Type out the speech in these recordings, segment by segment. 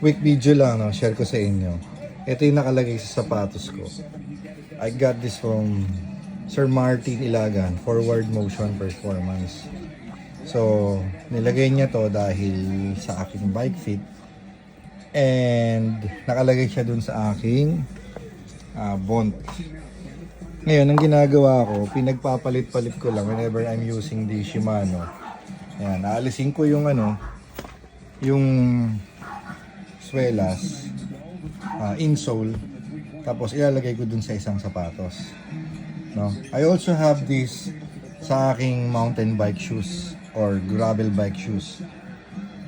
quick video lang, no? Share ko sa inyo. Ito yung nakalagay sa sapatos ko. I got this from Sir Martin Ilagan, Forward Motion Performance. So, nilagay niya to dahil sa aking bike fit. And nakalagay siya dun sa aking Bont. Ngayon, ang ginagawa ko, pinagpapalit-palit ko lang whenever I'm using the Shimano. Ayan, aalisin ko yung yung swelas, insole, tapos ilalagay ko dun sa isang sapatos. No? I also have this sa aking mountain bike shoes or gravel bike shoes.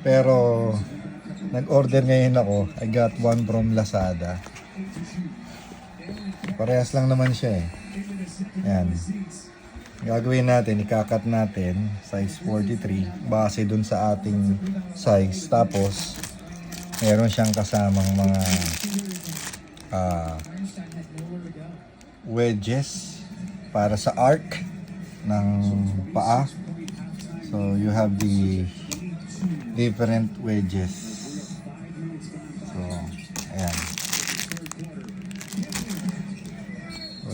Pero nag-order ngayon ako. I got one from Lazada. Parehas lang naman siya eh. Ayan. Gagawin natin, ikakat natin size 43 base dun sa ating size. Tapos meron siyang kasamang mga wedges para sa arc ng paa. So you have the different wedges. So ayan.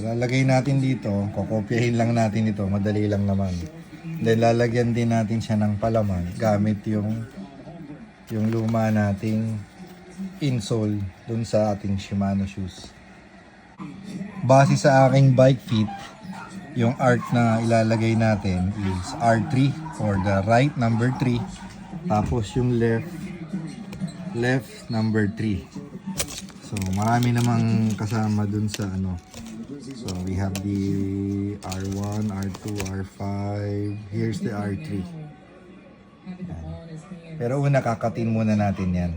Lalagay natin dito, kokopyahin lang natin ito, madali lang naman. Then lalagyan din natin siya ng palaman gamit yung luma nating insole dun sa ating Shimano shoes. Base sa aking bike fit, yung arc na ilalagay natin is R3 for the right, number 3. Tapos yung left number 3. So marami namang kasama dun sa So we have the R1, R2, R5. Here's the R3. Yan. Pero una kakatin muna natin yan.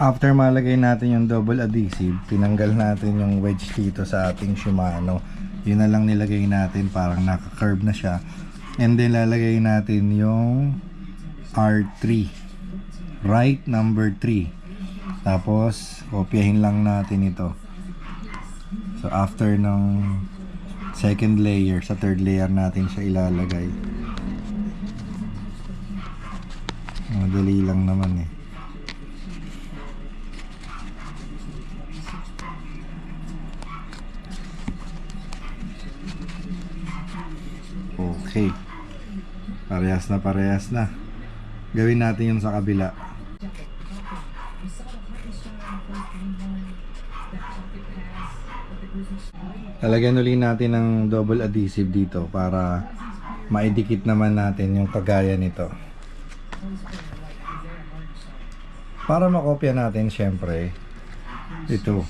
After malagay natin yung double adhesive, tinanggal natin yung wedge dito sa ating Shimano. Yun na lang nilagay natin, parang naka-curve na siya. And then lalagay natin yung R3, right number 3. Tapos kopyahin lang natin ito. So after ng second layer, sa third layer natin siya ilalagay. Madali lang naman eh. Okay. Parehas na. Gawin natin yun sa kabila. Lalagyan ulit natin ng double adhesive dito para maidikit naman natin yung kagaya nito. Para makopya natin syempre ito.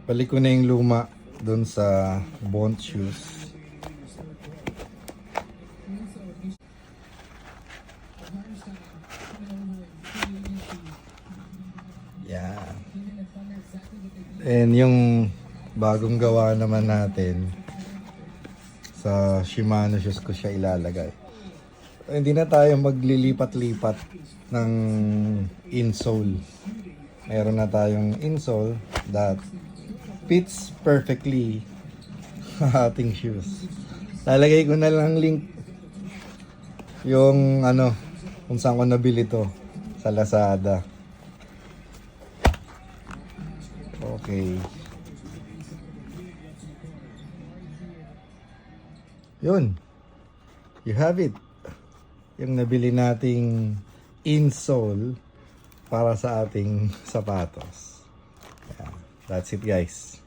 Balik ko na yung luma doon sa Bont shoes. Yeah. And yung bagong gawa naman natin sa Shimano shoes ko siya ilalagay. Hindi na tayo maglilipat-lipat ng insole. Meron na tayong insole that fits perfectly ating shoes. Lalagay ko na lang link yung kung saan ko nabili to sa Lazada. Okay. Yun. You have it. Yung nabili nating insole para sa ating sapatos. That's it guys.